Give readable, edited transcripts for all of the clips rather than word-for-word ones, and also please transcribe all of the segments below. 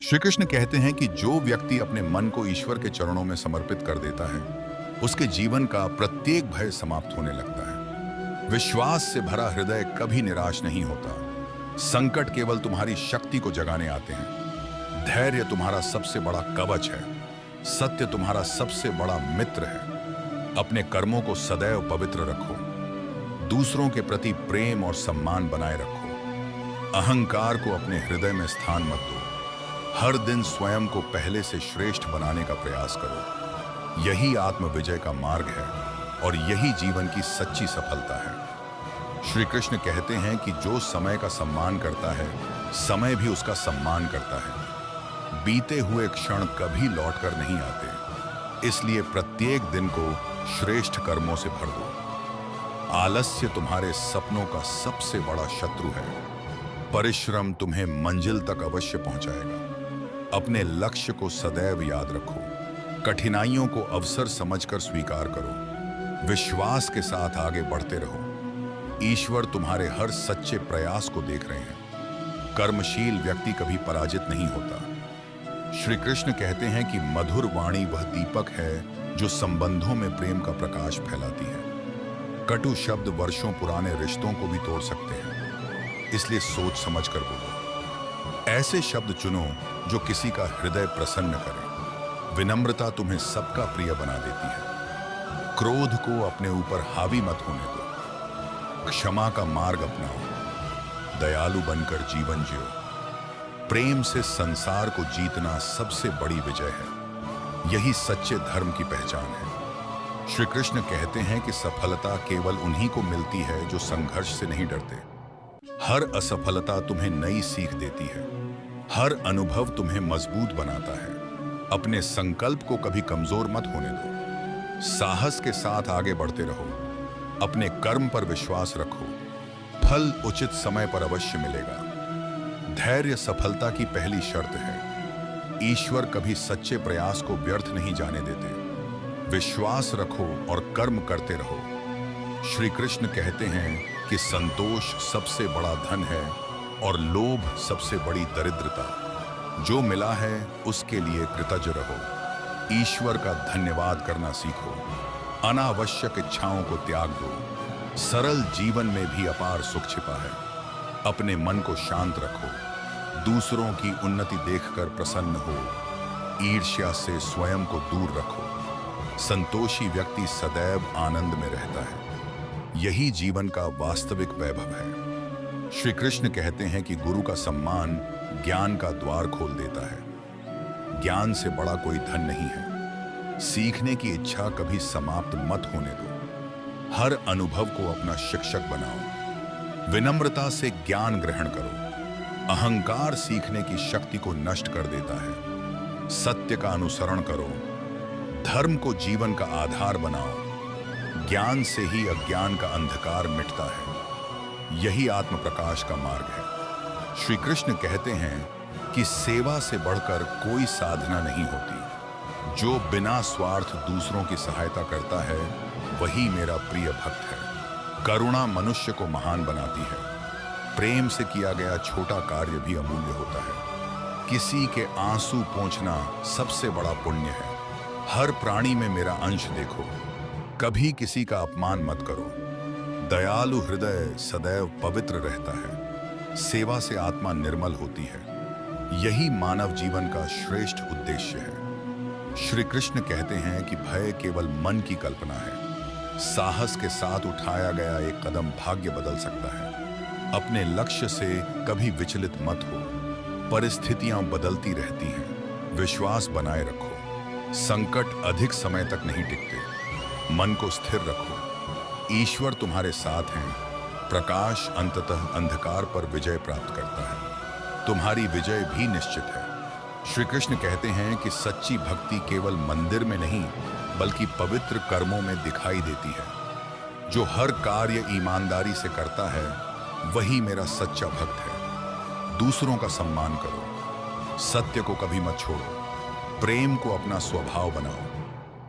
श्री कृष्ण कहते हैं कि जो व्यक्ति अपने मन को ईश्वर के चरणों में समर्पित कर देता है, उसके जीवन का प्रत्येक भय समाप्त होने लगता है। विश्वास से भरा हृदय कभी निराश नहीं होता। संकट केवल तुम्हारी शक्ति को जगाने आते हैं। धैर्य तुम्हारा सबसे बड़ा कवच है। सत्य तुम्हारा सबसे बड़ा मित्र है। अपने कर्मों को सदैव पवित्र रखो। दूसरों के प्रति प्रेम और सम्मान बनाए रखो। अहंकार को अपने हृदय में स्थान मत दो। हर दिन स्वयं को पहले से श्रेष्ठ बनाने का प्रयास करो। यही आत्म विजय का मार्ग है और यही जीवन की सच्ची सफलता है। श्री कृष्ण कहते हैं कि जो समय का सम्मान करता है, समय भी उसका सम्मान करता है। बीते हुए क्षण कभी लौटकर नहीं आते, इसलिए प्रत्येक दिन को श्रेष्ठ कर्मों से भर दो। आलस्य तुम्हारे सपनों का सबसे बड़ा शत्रु है। परिश्रम तुम्हें मंजिल तक अवश्य पहुंचाएगा। अपने लक्ष्य को सदैव याद रखो। कठिनाइयों को अवसर समझकर स्वीकार करो। विश्वास के साथ आगे बढ़ते रहो। ईश्वर तुम्हारे हर सच्चे प्रयास को देख रहे हैं। कर्मशील व्यक्ति कभी पराजित नहीं होता। श्री कृष्ण कहते हैं कि मधुर वाणी वह दीपक है जो संबंधों में प्रेम का प्रकाश फैलाती है। कटु शब्द वर्षों पुराने रिश्तों को भी तोड़ सकते हैं, इसलिए सोच समझ कर बोलो। ऐसे शब्द चुनो जो किसी का हृदय प्रसन्न करे। विनम्रता तुम्हें सबका प्रिय बना देती है। क्रोध को अपने ऊपर हावी मत होने दो। क्षमा का मार्ग अपनाओ। दयालु बनकर जीवन जियो। प्रेम से संसार को जीतना सबसे बड़ी विजय है। यही सच्चे धर्म की पहचान है। श्री कृष्ण कहते हैं कि सफलता केवल उन्हीं को मिलती है जो संघर्ष से नहीं डरते। हर असफलता तुम्हें नई सीख देती है। हर अनुभव तुम्हें मजबूत बनाता है। अपने संकल्प को कभी कमजोर मत होने दो। साहस के साथ आगे बढ़ते रहो। अपने कर्म पर विश्वास रखो। फल उचित समय पर अवश्य मिलेगा। धैर्य सफलता की पहली शर्त है। ईश्वर कभी सच्चे प्रयास को व्यर्थ नहीं जाने देते। विश्वास रखो और कर्म करते रहो। श्री कृष्ण कहते हैं कि संतोष सबसे बड़ा धन है और लोभ सबसे बड़ी दरिद्रता। जो मिला है उसके लिए कृतज्ञ रहो। ईश्वर का धन्यवाद करना सीखो। अनावश्यक इच्छाओं को त्याग दो। सरल जीवन में भी अपार सुख छिपा है। अपने मन को शांत रखो। दूसरों की उन्नति देखकर प्रसन्न हो। ईर्ष्या से स्वयं को दूर रखो। संतोषी व्यक्ति सदैव आनंद में रहता है। यही जीवन का वास्तविक वैभव है। श्री कृष्ण कहते हैं कि गुरु का सम्मान ज्ञान का द्वार खोल देता है। ज्ञान से बड़ा कोई धन नहीं है। सीखने की इच्छा कभी समाप्त मत होने दो। हर अनुभव को अपना शिक्षक बनाओ। विनम्रता से ज्ञान ग्रहण करो। अहंकार सीखने की शक्ति को नष्ट कर देता है। सत्य का अनुसरण करो। धर्म को जीवन का आधार बनाओ। ज्ञान से ही अज्ञान का अंधकार मिटता है। यही आत्म प्रकाश का मार्ग है। श्री कृष्ण कहते हैं कि सेवा से बढ़कर कोई साधना नहीं होती। जो बिना स्वार्थ दूसरों की सहायता करता है, वही मेरा प्रिय भक्त है। करुणा मनुष्य को महान बनाती है। प्रेम से किया गया छोटा कार्य भी अमूल्य होता है। किसी के आंसू पोंछना सबसे बड़ा पुण्य है। हर प्राणी में मेरा अंश देखो। कभी किसी का अपमान मत करो। दयालु हृदय सदैव पवित्र रहता है। सेवा से आत्मा निर्मल होती है। यही मानव जीवन का श्रेष्ठ उद्देश्य है। श्री कृष्ण कहते हैं कि भय केवल मन की कल्पना है। साहस के साथ उठाया गया एक कदम भाग्य बदल सकता है। अपने लक्ष्य से कभी विचलित मत हो। परिस्थितियां बदलती रहती हैं। विश्वास बनाए रखो। संकट अधिक समय तक नहीं टिकते। मन को स्थिर रखो। ईश्वर तुम्हारे साथ हैं। प्रकाश अंततः अंधकार पर विजय प्राप्त करता है। तुम्हारी विजय भी निश्चित है। श्री कृष्ण कहते हैं कि सच्ची भक्ति केवल मंदिर में नहीं, बल्कि पवित्र कर्मों में दिखाई देती है। जो हर कार्य ईमानदारी से करता है, वही मेरा सच्चा भक्त है। दूसरों का सम्मान करो। सत्य को कभी मत छोड़ो। प्रेम को अपना स्वभाव बनाओ।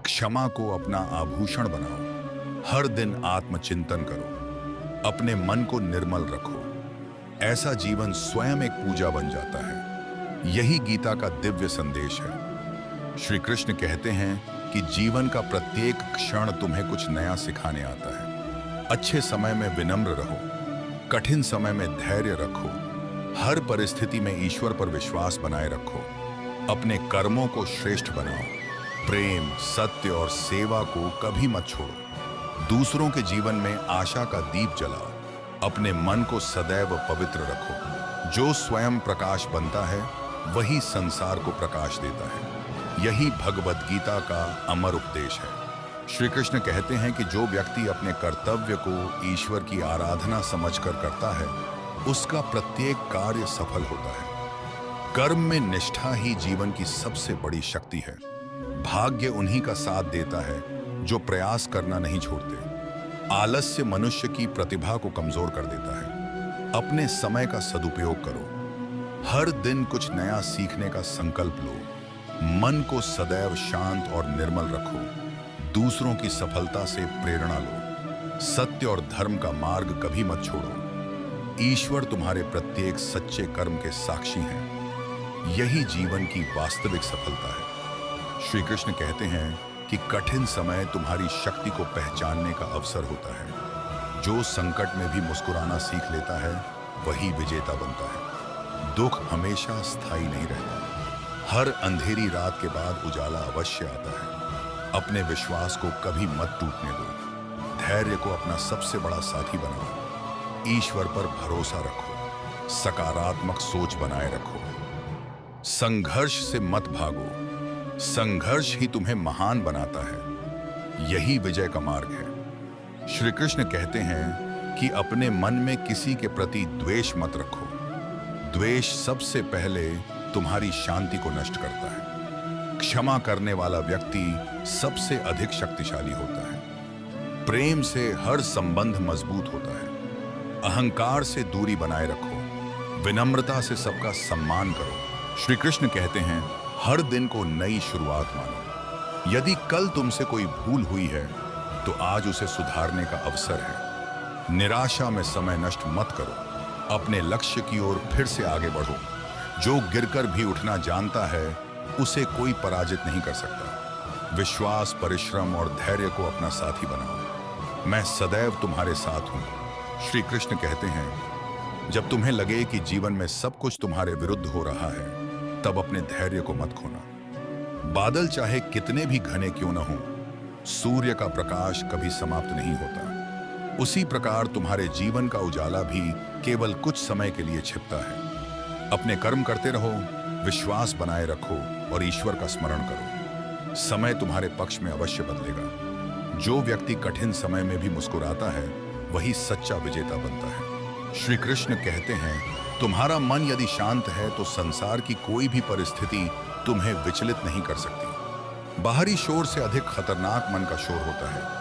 क्षमा को अपना आभूषण बनाओ। हर दिन आत्मचिंतन करो। अपने मन को निर्मल रखो। ऐसा जीवन स्वयं एक पूजा बन जाता है। यही गीता का दिव्य संदेश है। श्री कृष्ण कहते हैं कि जीवन का प्रत्येक क्षण तुम्हें कुछ नया सिखाने आता है। अच्छे समय में विनम्र रहो, कठिन समय में धैर्य रखो, हर परिस्थिति में ईश्वर पर विश्वास बनाए रखो, अपने कर्मों को श्रेष्ठ बनाओ, प्रेम, सत्य और सेवा को कभी मत छोड़ो, दूसरों के जीवन में आशा का दीप जलाओ, अपने मन को सदैव पवित्र रखो। जो स्वयं प्रकाश बनता है वही संसार को प्रकाश देता है। यही भगवत गीता का अमर उपदेश है। श्री कृष्ण कहते हैं कि जो व्यक्ति अपने कर्तव्य को ईश्वर की आराधना समझकर करता है, उसका प्रत्येक कार्य सफल होता है। कर्म में निष्ठा ही जीवन की सबसे बड़ी शक्ति है। भाग्य उन्हीं का साथ देता है जो प्रयास करना नहीं छोड़ते। आलस्य मनुष्य की प्रतिभा को कमजोर कर देता है। अपने समय का सदुपयोग करो, हर दिन कुछ नया सीखने का संकल्प लो, मन को सदैव शांत और निर्मल रखो, दूसरों की सफलता से प्रेरणा लो, सत्य और धर्म का मार्ग कभी मत छोड़ो। ईश्वर तुम्हारे प्रत्येक सच्चे कर्म के साक्षी हैं। यही जीवन की वास्तविक सफलता है। श्री कृष्ण कहते हैं कि कठिन समय तुम्हारी शक्ति को पहचानने का अवसर होता है। जो संकट में भी मुस्कुराना सीख लेता है वही विजेता बनता है। दुख हमेशा स्थायी नहीं रहता। हर अंधेरी रात के बाद उजाला अवश्य आता है। अपने विश्वास को कभी मत टूटने दो। धैर्य को अपना सबसे बड़ा साथी बनाओ। ईश्वर पर भरोसा रखो, सकारात्मक सोच बनाए रखो। संघर्ष से मत भागो, संघर्ष ही तुम्हें महान बनाता है। यही विजय का मार्ग है। श्री कृष्ण कहते हैं कि अपने मन में किसी के प्रति द्वेष मत रखो। द्वेष सबसे पहले तुम्हारी शांति को नष्ट करता है। क्षमा करने वाला व्यक्ति सबसे अधिक शक्तिशाली होता है। प्रेम से हर संबंध मजबूत होता है। अहंकार से दूरी बनाए रखो, विनम्रता से सबका सम्मान करो। श्री कृष्ण कहते हैं, हर दिन को नई शुरुआत मानो। यदि कल तुमसे कोई भूल हुई है तो आज उसे सुधारने का अवसर है। निराशा में समय नष्ट मत करो, अपने लक्ष्य की ओर फिर से आगे बढ़ो। जो गिरकर भी उठना जानता है उसे कोई पराजित नहीं कर सकता। विश्वास, परिश्रम और धैर्य को अपना साथी बनाओ। मैं सदैव तुम्हारे साथ हूं। श्री कृष्ण कहते हैं, जब तुम्हें लगे कि जीवन में सब कुछ तुम्हारे विरुद्ध हो रहा है, तब अपने धैर्य को मत खोना। बादल चाहे कितने भी घने क्यों न हो, सूर्य का प्रकाश कभी समाप्त नहीं होता। उसी प्रकार तुम्हारे जीवन का उजाला भी केवल कुछ समय के लिए छिपता है। अपने कर्म करते रहो, विश्वास बनाए रखो और ईश्वर का स्मरण करो। समय तुम्हारे पक्ष में अवश्य बदलेगा। जो व्यक्ति कठिन समय में भी मुस्कुराता है वही सच्चा विजेता बनता है। श्री कृष्ण कहते हैं, तुम्हारा मन यदि शांत है तो संसार की कोई भी परिस्थिति तुम्हें विचलित नहीं कर सकती। बाहरी शोर से अधिक खतरनाक मन का शोर होता है।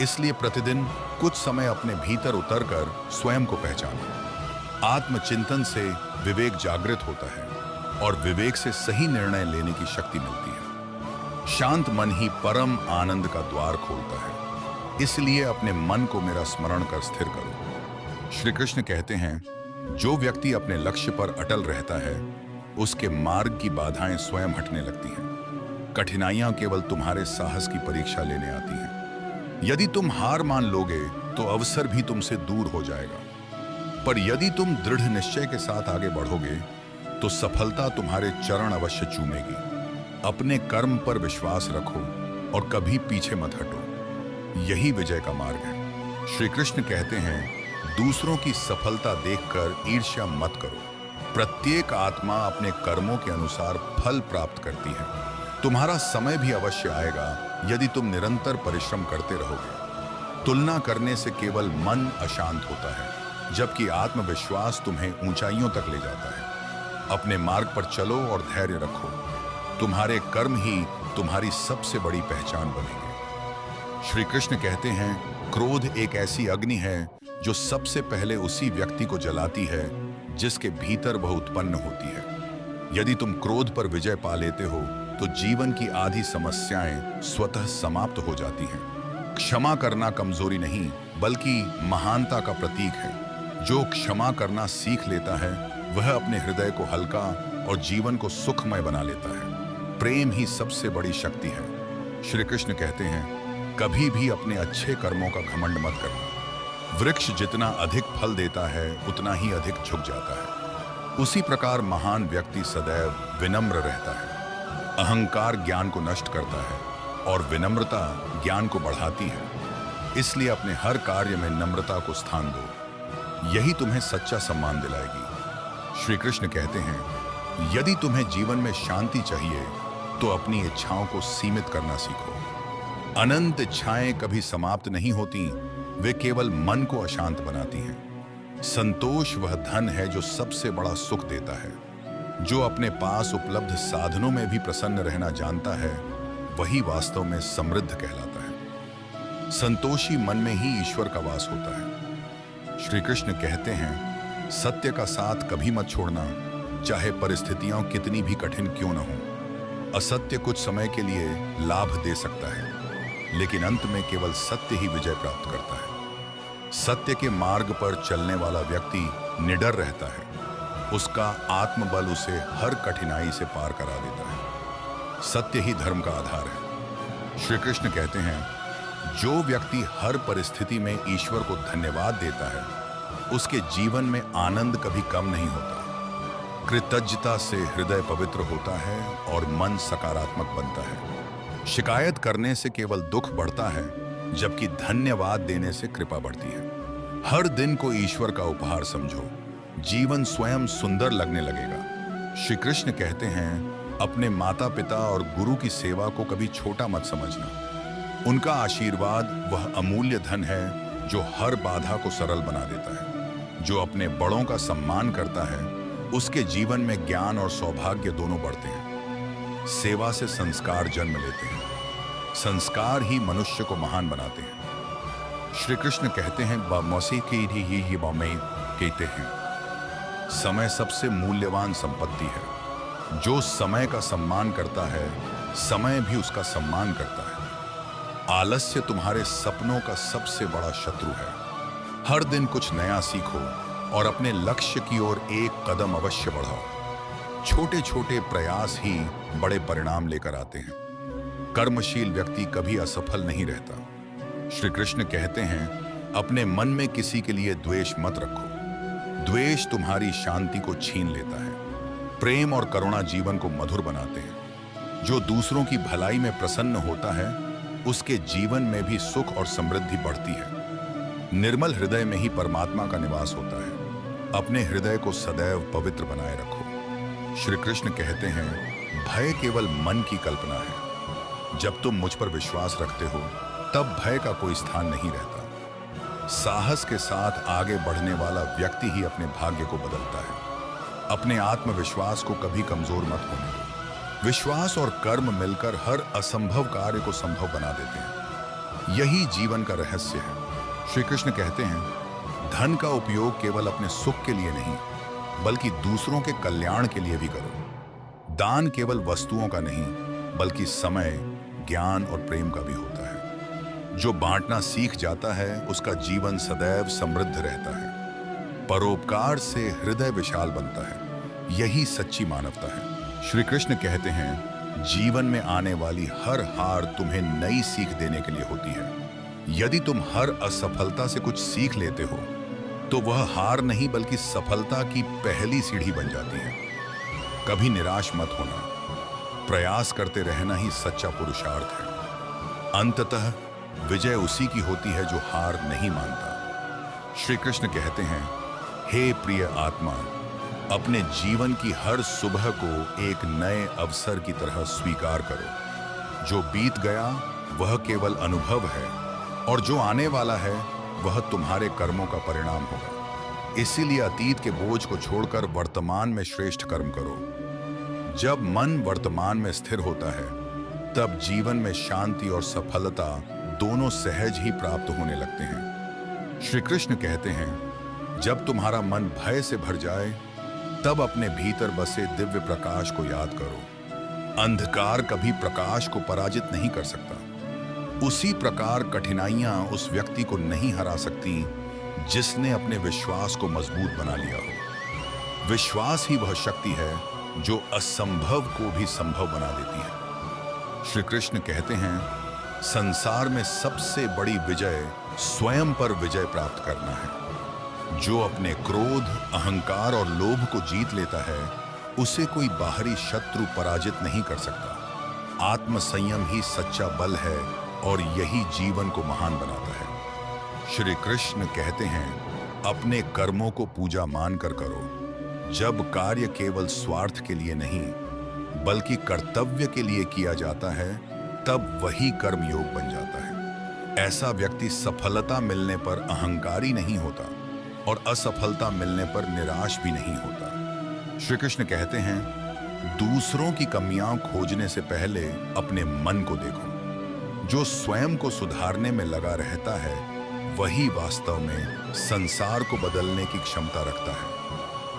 इसलिए प्रतिदिन कुछ समय अपने भीतर उतरकर स्वयं को पहचानो। आत्मचिंतन से विवेक जागृत होता है और विवेक से सही निर्णय लेने की शक्ति मिलती है। शांत मन ही परम आनंद का द्वार खोलता है। इसलिए अपने मन को मेरा स्मरण कर स्थिर करो। श्री कृष्ण कहते हैं, जो व्यक्ति अपने लक्ष्य पर अटल रहता है उसके मार्ग की बाधाएं स्वयं हटने लगती हैं। कठिनाइयां केवल तुम्हारे साहस की परीक्षा लेने आती हैं। यदि तुम हार मान लोगे तो अवसर भी तुमसे दूर हो जाएगा। पर यदि तुम दृढ़ निश्चय के साथ आगे बढ़ोगे तो सफलता तुम्हारे चरण अवश्य चूमेगी। अपने कर्म पर विश्वास रखो और कभी पीछे मत हटो। यही विजय का मार्ग है। श्री कृष्ण कहते हैं, दूसरों की सफलता देखकर ईर्ष्या मत करो। प्रत्येक आत्मा अपने कर्मों के अनुसार फल प्राप्त करती है। तुम्हारा समय भी अवश्य आएगा यदि तुम निरंतर परिश्रम करते रहोगे। तुलना करने से केवल मन अशांत होता है, जबकि आत्मविश्वास तुम्हें ऊंचाइयों तक ले जाता है। अपने मार्ग पर चलो और धैर्य रखो। तुम्हारे कर्म ही तुम्हारी सबसे बड़ी पहचान बनेंगे। श्री कृष्ण कहते हैं, क्रोध एक ऐसी अग्नि है जो सबसे पहले उसी व्यक्ति को जलाती है जिसके भीतर वह उत्पन्न होती है। यदि तुम क्रोध पर विजय पा लेते हो तो जीवन की आधी समस्याएं स्वतः समाप्त हो जाती हैं। क्षमा करना कमजोरी नहीं बल्कि महानता का प्रतीक है। जो क्षमा करना सीख लेता है वह अपने हृदय को हल्का और जीवन को सुखमय बना लेता है। प्रेम ही सबसे बड़ी शक्ति है। श्री कृष्ण कहते हैं, कभी भी अपने अच्छे कर्मों का घमंड मत करना। वृक्ष जितना अधिक फल देता है उतना ही अधिक झुक जाता है। उसी प्रकार महान व्यक्ति सदैव विनम्र रहता है। अहंकार ज्ञान को नष्ट करता है और विनम्रता ज्ञान को बढ़ाती है। इसलिए अपने हर कार्य में नम्रता को स्थान दो। यही तुम्हें सच्चा सम्मान दिलाएगी। श्री कृष्ण कहते हैं, यदि तुम्हें जीवन में शांति चाहिए तो अपनी इच्छाओं को सीमित करना सीखो। अनंत इच्छाएं कभी समाप्त नहीं होती, वे केवल मन को अशांत बनाती हैं। संतोष वह धन है जो सबसे बड़ा सुख देता है। जो अपने पास उपलब्ध साधनों में भी प्रसन्न रहना जानता है, वही वास्तव में समृद्ध कहलाता है। संतोषी मन में ही ईश्वर का वास होता है। श्री कृष्ण कहते हैं, सत्य का साथ कभी मत छोड़ना, चाहे परिस्थितियां कितनी भी कठिन क्यों न हो। असत्य कुछ समय के लिए लाभ दे सकता है, लेकिन अंत में केवल सत्य ही विजय प्राप्त करता है। सत्य के मार्ग पर चलने वाला व्यक्ति निडर रहता है। उसका आत्मबल उसे हर कठिनाई से पार करा देता है। सत्य ही धर्म का आधार है। श्री कृष्ण कहते हैं, जो व्यक्ति हर परिस्थिति में ईश्वर को धन्यवाद देता है, उसके जीवन में आनंद कभी कम नहीं होता। कृतज्ञता से हृदय पवित्र होता है और मन सकारात्मक बनता है। शिकायत करने से केवल दुख बढ़ता है, जबकि धन्यवाद देने से कृपा बढ़ती है। हर दिन को ईश्वर का उपहार समझो, जीवन स्वयं सुंदर लगने लगेगा। श्री कृष्ण कहते हैं, अपने माता पिता और गुरु की सेवा को कभी छोटा मत समझना। उनका आशीर्वाद वह अमूल्य धन है जो हर बाधा को सरल बना देता है। जो अपने बड़ों का सम्मान करता है, उसके जीवन में ज्ञान और सौभाग्य दोनों बढ़ते हैं। सेवा से संस्कार जन्म लेते हैं। संस्कार ही मनुष्य को महान बनाते हैं। श्री कृष्ण कहते हैं, कहते हैं, समय सबसे मूल्यवान संपत्ति है। जो समय का सम्मान करता है, समय भी उसका सम्मान करता है। आलस्य तुम्हारे सपनों का सबसे बड़ा शत्रु है। हर दिन कुछ नया सीखो और अपने लक्ष्य की ओर एक कदम अवश्य बढ़ाओ। छोटे छोटे प्रयास ही बड़े परिणाम लेकर आते हैं। कर्मशील व्यक्ति कभी असफल नहीं रहता। श्री कृष्ण कहते हैं, अपने मन में किसी के लिए द्वेष मत रखो। द्वेष तुम्हारी शांति को छीन लेता है। प्रेम और करुणा जीवन को मधुर बनाते हैं। जो दूसरों की भलाई में प्रसन्न होता है, उसके जीवन में भी सुख और समृद्धि बढ़ती है। निर्मल हृदय में ही परमात्मा का निवास होता है। अपने हृदय को सदैव पवित्र बनाए रखो। श्री कृष्ण कहते हैं, भय केवल मन की कल्पना है। जब तुम मुझ पर विश्वास रखते हो, तब भय का कोई स्थान नहीं रहता। साहस के साथ आगे बढ़ने वाला व्यक्ति ही अपने भाग्य को बदलता है। अपने आत्मविश्वास को कभी कमजोर मत होने दो। विश्वास और कर्म मिलकर हर असंभव कार्य को संभव बना देते हैं। यही जीवन का रहस्य है। श्री कृष्ण कहते हैं, धन का उपयोग केवल अपने सुख के लिए नहीं, बल्कि दूसरों के कल्याण के लिए भी करो। दान केवल वस्तुओं का नहीं, बल्कि समय, ज्ञान और प्रेम का भी होता है। जो बांटना सीख जाता है, उसका जीवन सदैव समृद्ध रहता है। परोपकार से हृदय विशाल बनता है। यही सच्ची मानवता है। श्री कृष्ण कहते हैं, जीवन में आने वाली हर हार तुम्हें नई सीख देने के लिए होती है। यदि तुम हर असफलता से कुछ सीख लेते हो, तो वह हार नहीं बल्कि सफलता की पहली सीढ़ी बन जाती है। कभी निराश मत होना। प्रयास करते रहना ही सच्चा पुरुषार्थ है। अंततः विजय उसी की होती है जो हार नहीं मानता। श्री कृष्ण कहते हैं, हे प्रिय आत्मा, अपने जीवन की हर सुबह को एक नए अवसर की तरह स्वीकार करो। जो बीत गया वह केवल अनुभव है, और जो आने वाला है वह तुम्हारे कर्मों का परिणाम होगा। इसीलिए अतीत के बोझ को छोड़कर वर्तमान में श्रेष्ठ कर्म करो। जब मन वर्तमान में स्थिर होता है, तब जीवन में शांति और सफलता दोनों सहज ही प्राप्त होने लगते हैं। श्री कृष्ण कहते हैं, जब तुम्हारा मन भय से भर जाए, तब अपने भीतर बसे दिव्य प्रकाश को याद करो। अंधकार कभी प्रकाश को पराजित नहीं कर सकता। उसी प्रकार कठिनाइयां उस व्यक्ति को नहीं हरा सकती जिसने अपने विश्वास को मजबूत बना लिया हो। विश्वास ही वह शक्ति है जो असंभव को भी संभव बना देती है। श्री कृष्ण कहते हैं, संसार में सबसे बड़ी विजय स्वयं पर विजय प्राप्त करना है। जो अपने क्रोध, अहंकार और लोभ को जीत लेता है, उसे कोई बाहरी शत्रु पराजित नहीं कर सकता। आत्म संयम ही सच्चा बल है और यही जीवन को महान बनाता है। श्री कृष्ण कहते हैं, अपने कर्मों को पूजा मानकर करो। जब कार्य केवल स्वार्थ के लिए नहीं बल्कि कर्तव्य के लिए किया जाता है, तब वही कर्म योग बन जाता है। ऐसा व्यक्ति सफलता मिलने पर अहंकारी नहीं होता और असफलता मिलने पर निराश भी नहीं होता। श्री कृष्ण कहते हैं, दूसरों की कमियां खोजने से पहले अपने मन को देखो। जो स्वयं को सुधारने में लगा रहता है, वही वास्तव में संसार को बदलने की क्षमता रखता है।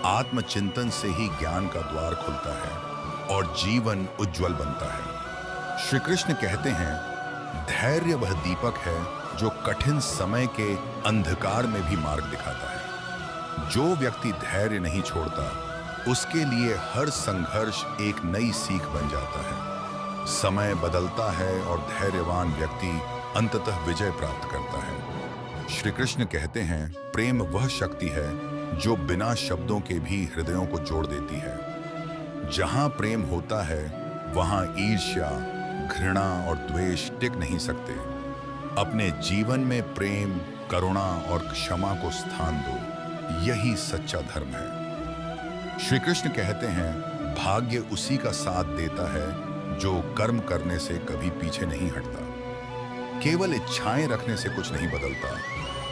आत्मचिंतन से ही ज्ञान का द्वार खुलता है और जीवन उज्जवल बनता है। श्री कृष्ण कहते हैं, धैर्य वह दीपक है जो कठिन समय के अंधकार में भी मार्ग दिखाता है। जो व्यक्ति धैर्य नहीं छोड़ता, उसके लिए हर संघर्ष एक नई सीख बन जाता है। समय बदलता है और धैर्यवान व्यक्ति अंततः विजय प्राप्त करता है। श्री कृष्ण कहते हैं, प्रेम वह शक्ति है जो बिना शब्दों के भी हृदयों को जोड़ देती है। जहां प्रेम होता है, वहां ईर्ष्या, घृणा और द्वेष टिक नहीं सकते। अपने जीवन में प्रेम, करुणा और क्षमा को स्थान दो। यही सच्चा धर्म है। श्री कृष्ण कहते हैं, भाग्य उसी का साथ देता है जो कर्म करने से कभी पीछे नहीं हटता। केवल इच्छाएं रखने से कुछ नहीं बदलता।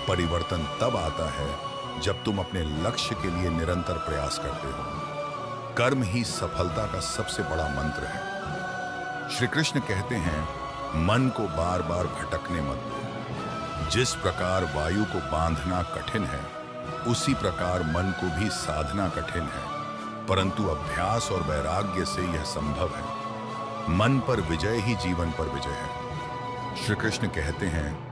परिवर्तन तब आता है जब तुम अपने लक्ष्य के लिए निरंतर प्रयास करते हो। कर्म ही सफलता का सबसे बड़ा मंत्र है। श्री कृष्ण कहते हैं, मन को बार बार भटकने मत दो। जिस प्रकार वायु को बांधना कठिन है, उसी प्रकार मन को भी साधना कठिन है, परंतु अभ्यास और वैराग्य से यह संभव है। मन पर विजय ही जीवन पर विजय है। श्री कृष्ण कहते हैं,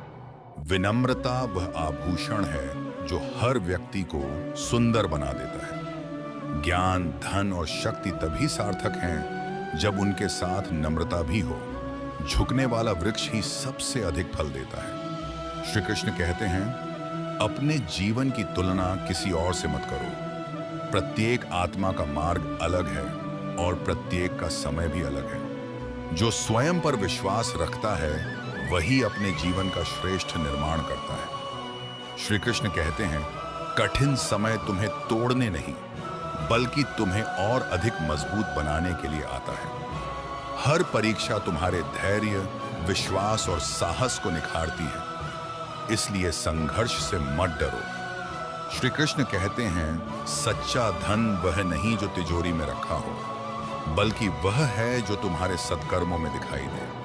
विनम्रता वह आभूषण है जो हर व्यक्ति को सुंदर बना देता है। ज्ञान, धन और शक्ति तभी सार्थक हैं जब उनके साथ नम्रता भी हो। झुकने वाला वृक्ष ही सबसे अधिक फल देता है। श्री कृष्ण कहते हैं, अपने जीवन की तुलना किसी और से मत करो। प्रत्येक आत्मा का मार्ग अलग है और प्रत्येक का समय भी अलग है। जो स्वयं पर विश्वास रखता है, वही अपने जीवन का श्रेष्ठ निर्माण करता है। श्री कृष्ण कहते हैं, कठिन समय तुम्हें तोड़ने नहीं बल्कि तुम्हें और अधिक मजबूत बनाने के लिए आता है। हर परीक्षा तुम्हारे धैर्य, विश्वास और साहस को निखारती है। इसलिए संघर्ष से मत डरो। श्री कृष्ण कहते हैं, सच्चा धन वह नहीं जो तिजोरी में रखा हो, बल्कि वह है जो तुम्हारे सत्कर्मों में दिखाई दे।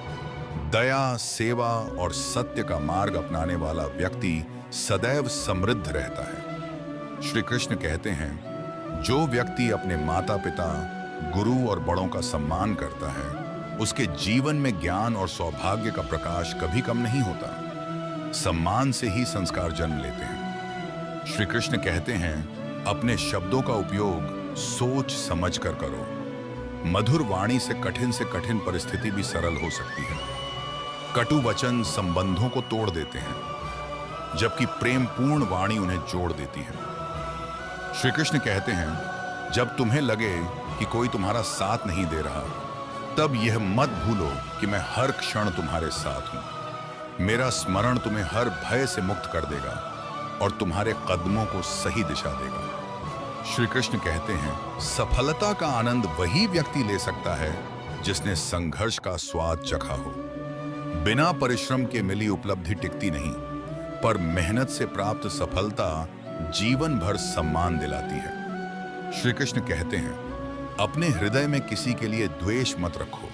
दया, सेवा और सत्य का मार्ग अपनाने वाला व्यक्ति सदैव समृद्ध रहता है। श्री कृष्ण कहते हैं, जो व्यक्ति अपने माता पिता, गुरु और बड़ों का सम्मान करता है, उसके जीवन में ज्ञान और सौभाग्य का प्रकाश कभी कम नहीं होता। सम्मान से ही संस्कार जन्म लेते हैं। श्री कृष्ण कहते हैं, अपने शब्दों का उपयोग सोच समझ कर करो। मधुर वाणी से कठिन परिस्थिति भी सरल हो सकती है। कटु वचन संबंधों को तोड़ देते हैं, जबकि प्रेमपूर्ण वाणी उन्हें जोड़ देती है। श्री कृष्ण कहते हैं, जब तुम्हें लगे कि कोई तुम्हारा साथ नहीं दे रहा, तब यह मत भूलो कि मैं हर क्षण तुम्हारे साथ हूं। मेरा स्मरण तुम्हें हर भय से मुक्त कर देगा और तुम्हारे कदमों को सही दिशा देगा। श्री कृष्ण कहते हैं, सफलता का आनंद वही व्यक्ति ले सकता है जिसने संघर्ष का स्वाद चखा हो। बिना परिश्रम के मिली उपलब्धि टिकती नहीं, पर मेहनत से प्राप्त सफलता जीवन भर सम्मान दिलाती है। श्री कृष्ण कहते हैं, अपने हृदय में किसी के लिए द्वेष मत रखो।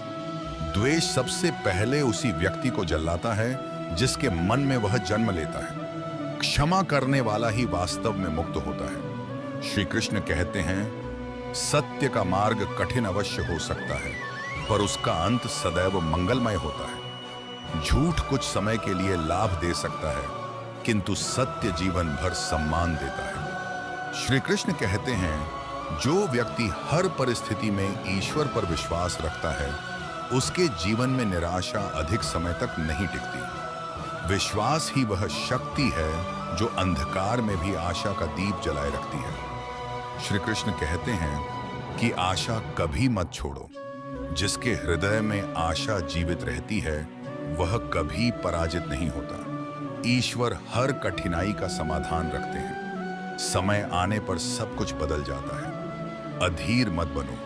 द्वेष सबसे पहले उसी व्यक्ति को जलाता है जिसके मन में वह जन्म लेता है। क्षमा करने वाला ही वास्तव में मुक्त होता है। श्री कृष्ण कहते हैं, सत्य का मार्ग कठिन अवश्य हो सकता है, पर उसका अंत सदैव मंगलमय होता है। झूठ कुछ समय के लिए लाभ दे सकता है, किंतु सत्य जीवन भर सम्मान देता है। श्री कृष्ण कहते हैं, जो व्यक्ति हर परिस्थिति में ईश्वर पर विश्वास रखता है, उसके जीवन में निराशा अधिक समय तक नहीं टिकती। विश्वास ही वह शक्ति है जो अंधकार में भी आशा का दीप जलाए रखती है। श्री कृष्ण कहते हैं कि आशा कभी मत छोड़ो। जिसके हृदय में आशा जीवित रहती है, वह कभी पराजित नहीं होता। ईश्वर हर कठिनाई का समाधान रखते हैं। समय आने पर सब कुछ बदल जाता है। अधीर मत बनो,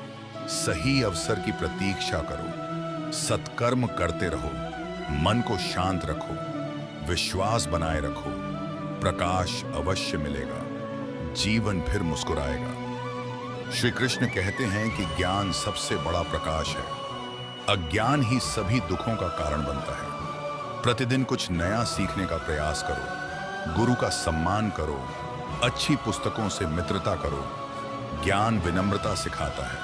सही अवसर की प्रतीक्षा करो, सत्कर्म करते रहो, मन को शांत रखो, विश्वास बनाए रखो, प्रकाश अवश्य मिलेगा, जीवन फिर मुस्कुराएगा। श्री कृष्ण कहते हैं कि ज्ञान सबसे बड़ा प्रकाश है। अज्ञान ही सभी दुखों का कारण बनता है। प्रतिदिन कुछ नया सीखने का प्रयास करो, गुरु का सम्मान करो, अच्छी पुस्तकों से मित्रता करो। ज्ञान विनम्रता सिखाता है,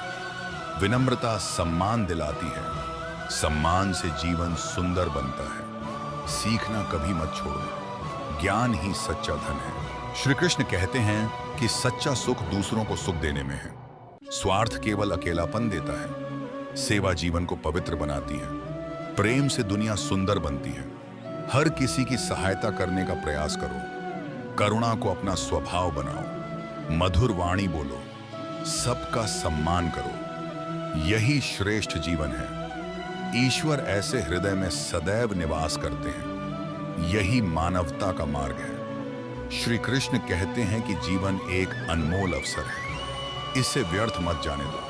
विनम्रता सम्मान दिलाती है, सम्मान से जीवन सुंदर बनता है। सीखना कभी मत छोड़ो, ज्ञान ही सच्चा धन है। श्री कृष्ण कहते हैं कि सच्चा सुख दूसरों को सुख देने में है। स्वार्थ केवल अकेलापन देता है। सेवा जीवन को पवित्र बनाती है। प्रेम से दुनिया सुंदर बनती है। हर किसी की सहायता करने का प्रयास करो। करुणा को अपना स्वभाव बनाओ। मधुर वाणी बोलो। सबका सम्मान करो। यही श्रेष्ठ जीवन है। ईश्वर ऐसे हृदय में सदैव निवास करते हैं। यही मानवता का मार्ग है। श्री कृष्ण कहते हैं कि जीवन एक अनमोल अवसर है। इसे व्यर्थ मत जाने दो।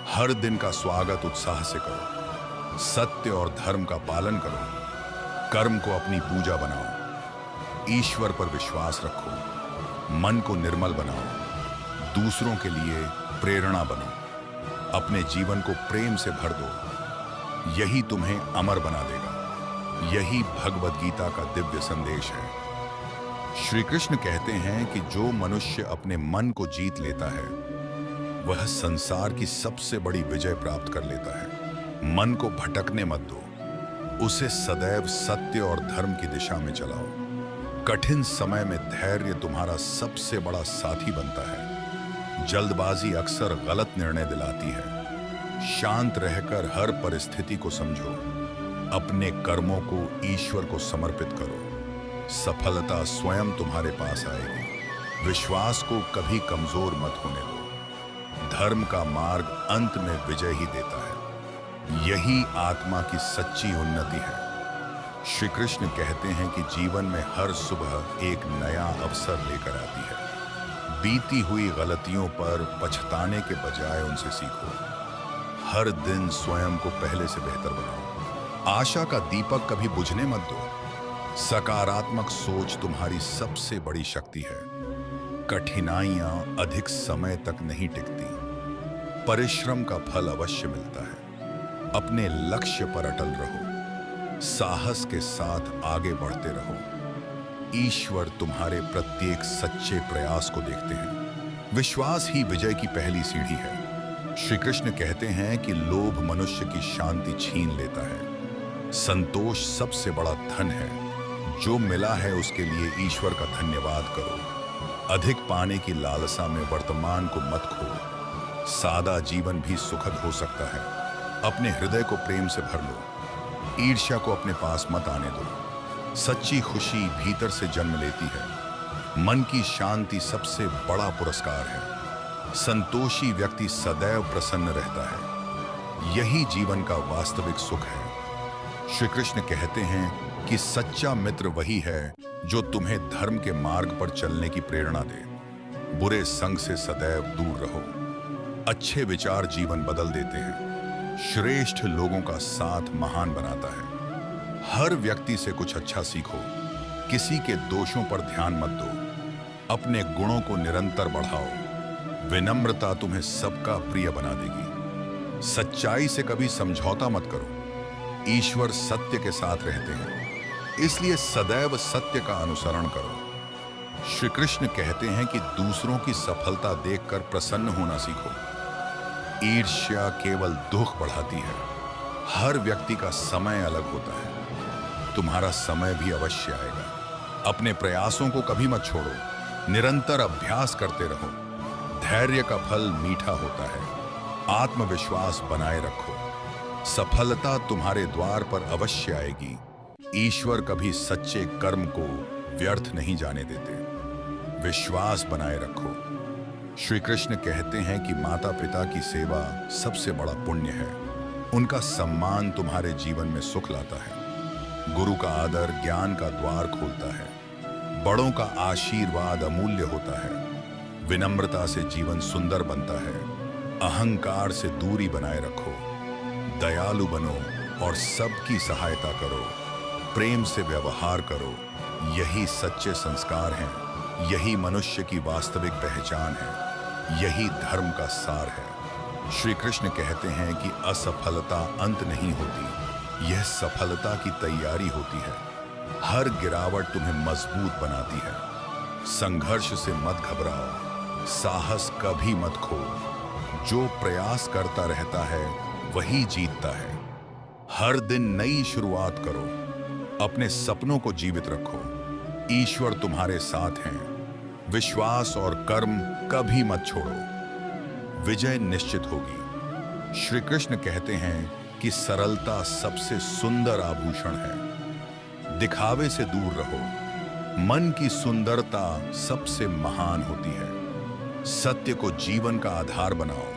हर दिन का स्वागत उत्साह से करो। सत्य और धर्म का पालन करो। कर्म को अपनी पूजा बनाओ। ईश्वर पर विश्वास रखो। मन को निर्मल बनाओ। दूसरों के लिए प्रेरणा बनो। अपने जीवन को प्रेम से भर दो। यही तुम्हें अमर बना देगा। यही भगवद गीता का दिव्य संदेश है। श्री कृष्ण कहते हैं कि जो मनुष्य अपने मन को जीत लेता है, वह संसार की सबसे बड़ी विजय प्राप्त कर लेता है। मन को भटकने मत दो। उसे सदैव सत्य और धर्म की दिशा में चलाओ। कठिन समय में धैर्य तुम्हारा सबसे बड़ा साथी बनता है। जल्दबाजी अक्सर गलत निर्णय दिलाती है। शांत रहकर हर परिस्थिति को समझो। अपने कर्मों को ईश्वर को समर्पित करो। सफलता स्वयं तुम्हारे पास आएगी। विश्वास को कभी कमजोर मत होने दो। धर्म का मार्ग अंत में विजय ही देता है। यही आत्मा की सच्ची उन्नति है। श्री कृष्ण कहते हैं कि जीवन में हर सुबह एक नया अवसर लेकर आती है। बीती हुई गलतियों पर पछताने के बजाय उनसे सीखो। हर दिन स्वयं को पहले से बेहतर बनाओ। आशा का दीपक कभी बुझने मत दो। सकारात्मक सोच तुम्हारी सबसे बड़ी शक्ति है। कठिनाइयां अधिक समय तक नहीं टिकती। परिश्रम का फल अवश्य मिलता है। अपने लक्ष्य पर अटल रहो। साहस के साथ आगे बढ़ते रहो। ईश्वर तुम्हारे प्रत्येक सच्चे प्रयास को देखते हैं। विश्वास ही विजय की पहली सीढ़ी है। श्री कृष्ण कहते हैं कि लोभ मनुष्य की शांति छीन लेता है। संतोष सबसे बड़ा धन है। जो मिला है उसके लिए ईश्वर का धन्यवाद करो। अधिक पाने की लालसा में वर्तमान को मत खो। सादा जीवन भी सुखद हो सकता है। अपने हृदय को प्रेम से भर लो। ईर्ष्या को अपने पास मत आने दो। सच्ची खुशी भीतर से जन्म लेती है। मन की शांति सबसे बड़ा पुरस्कार है। संतोषी व्यक्ति सदैव प्रसन्न रहता है। यही जीवन का वास्तविक सुख है। श्री कृष्ण कहते हैं कि सच्चा मित्र वही है जो तुम्हें धर्म के मार्ग पर चलने की प्रेरणा दे। बुरे संग से सदैव दूर रहो। अच्छे विचार जीवन बदल देते हैं। श्रेष्ठ लोगों का साथ महान बनाता है। हर व्यक्ति से कुछ अच्छा सीखो। किसी के दोषों पर ध्यान मत दो। अपने गुणों को निरंतर बढ़ाओ। विनम्रता तुम्हें सबका प्रिय बना देगी। सच्चाई से कभी समझौता मत करो। ईश्वर सत्य के साथ रहते हैं, इसलिए सदैव सत्य का अनुसरण करो। श्री कृष्ण कहते हैं कि दूसरों की सफलता देखकर प्रसन्न होना सीखो। ईर्ष्या केवल दुख बढ़ाती है। हर व्यक्ति का समय अलग होता है। तुम्हारा समय भी अवश्य आएगा। अपने प्रयासों को कभी मत छोड़ो। निरंतर अभ्यास करते रहो। धैर्य का फल मीठा होता है। आत्मविश्वास बनाए रखो, सफलता तुम्हारे द्वार पर अवश्य आएगी। ईश्वर कभी सच्चे कर्म को व्यर्थ नहीं जाने देते। विश्वास बनाए रखो। श्री कृष्ण कहते हैं कि माता पिता की सेवा सबसे बड़ा पुण्य है। उनका सम्मान तुम्हारे जीवन में सुख लाता है। गुरु का आदर ज्ञान का द्वार खोलता है। बड़ों का आशीर्वाद अमूल्य होता है। विनम्रता से जीवन सुंदर बनता है। अहंकार से दूरी बनाए रखो। दयालु बनो और सबकी सहायता करो। प्रेम से व्यवहार करो। यही सच्चे संस्कार हैं। यही मनुष्य की वास्तविक पहचान है। यही धर्म का सार है। श्री कृष्ण कहते हैं कि असफलता अंत नहीं होती, यह सफलता की तैयारी होती है। हर गिरावट तुम्हें मजबूत बनाती है। संघर्ष से मत घबराओ, साहस कभी मत खो। जो प्रयास करता रहता है वही जीतता है। हर दिन नई शुरुआत करो। अपने सपनों को जीवित रखो। ईश्वर तुम्हारे साथ हैं। विश्वास और कर्म कभी मत छोड़ो। विजय निश्चित होगी। श्री कृष्ण कहते हैं कि सरलता सबसे सुंदर आभूषण है। दिखावे से दूर रहो। मन की सुंदरता सबसे महान होती है। सत्य को जीवन का आधार बनाओ।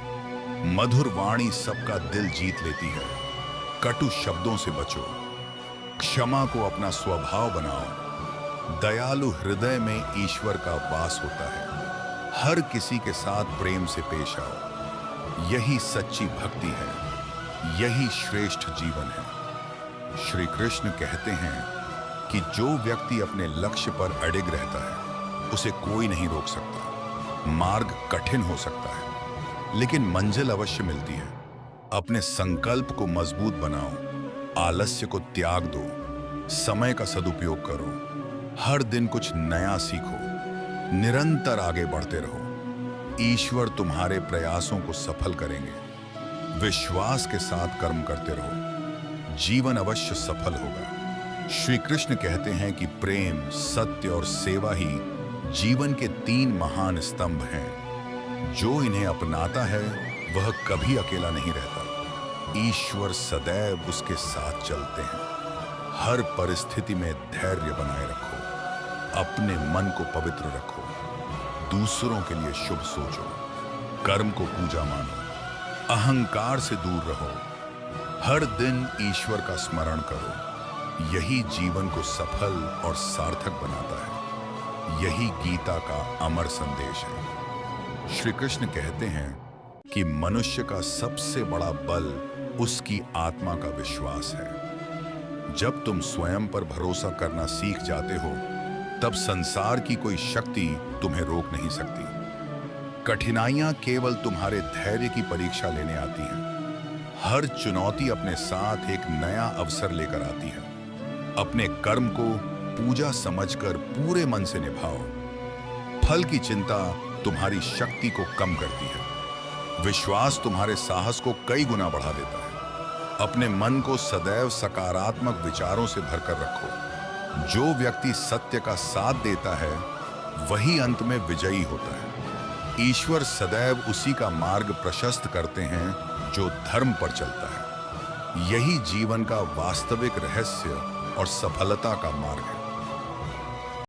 मधुर वाणी सबका दिल जीत लेती है। कटु शब्दों से बचो। क्षमा को अपना स्वभाव बनाओ। दयालु हृदय में ईश्वर का वास होता है। हर किसी के साथ प्रेम से पेश आओ। यही सच्ची भक्ति है। यही श्रेष्ठ जीवन है। श्री कृष्ण कहते हैं कि जो व्यक्ति अपने लक्ष्य पर अडिग रहता है उसे कोई नहीं रोक सकता। मार्ग कठिन हो सकता है लेकिन मंजिल अवश्य मिलती है। अपने संकल्प को मजबूत बनाओ। आलस्य को त्याग दो। समय का सदुपयोग करो। हर दिन कुछ नया सीखो। निरंतर आगे बढ़ते रहो। ईश्वर तुम्हारे प्रयासों को सफल करेंगे। विश्वास के साथ कर्म करते रहो। जीवन अवश्य सफल होगा। श्री कृष्ण कहते हैं कि प्रेम, सत्य और सेवा ही जीवन के 3 महान स्तंभ हैं। जो इन्हें अपनाता है वह कभी अकेला नहीं रहता। ईश्वर सदैव उसके साथ चलते हैं। हर परिस्थिति में धैर्य बनाए रखो। अपने मन को पवित्र रखो। दूसरों के लिए शुभ सोचो। कर्म को पूजा मानो। अहंकार से दूर रहो। हर दिन ईश्वर का स्मरण करो। यही जीवन को सफल और सार्थक बनाता है। यही गीता का अमर संदेश है। श्री कृष्ण कहते हैं कि मनुष्य का सबसे बड़ा बल उसकी आत्मा का विश्वास है। जब तुम स्वयं पर भरोसा करना सीख जाते हो तब संसार की कोई शक्ति तुम्हें रोक नहीं सकती। कठिनाइयां केवल तुम्हारे धैर्य की परीक्षा लेने आती हैं। हर चुनौती अपने साथ एक नया अवसर लेकर आती है। अपने कर्म को पूजा समझकर पूरे मन से निभाओ। फल की चिंता तुम्हारी शक्ति को कम करती है। विश्वास तुम्हारे साहस को कई गुना बढ़ा देता है। अपने मन को सदैव सकारात्मक विचारों से भरकर रखो। जो व्यक्ति सत्य का साथ देता है वही अंत में विजयी होता है। ईश्वर सदैव उसी का मार्ग प्रशस्त करते हैं जो धर्म पर चलता है। यही जीवन का वास्तविक रहस्य और सफलता का मार्ग है।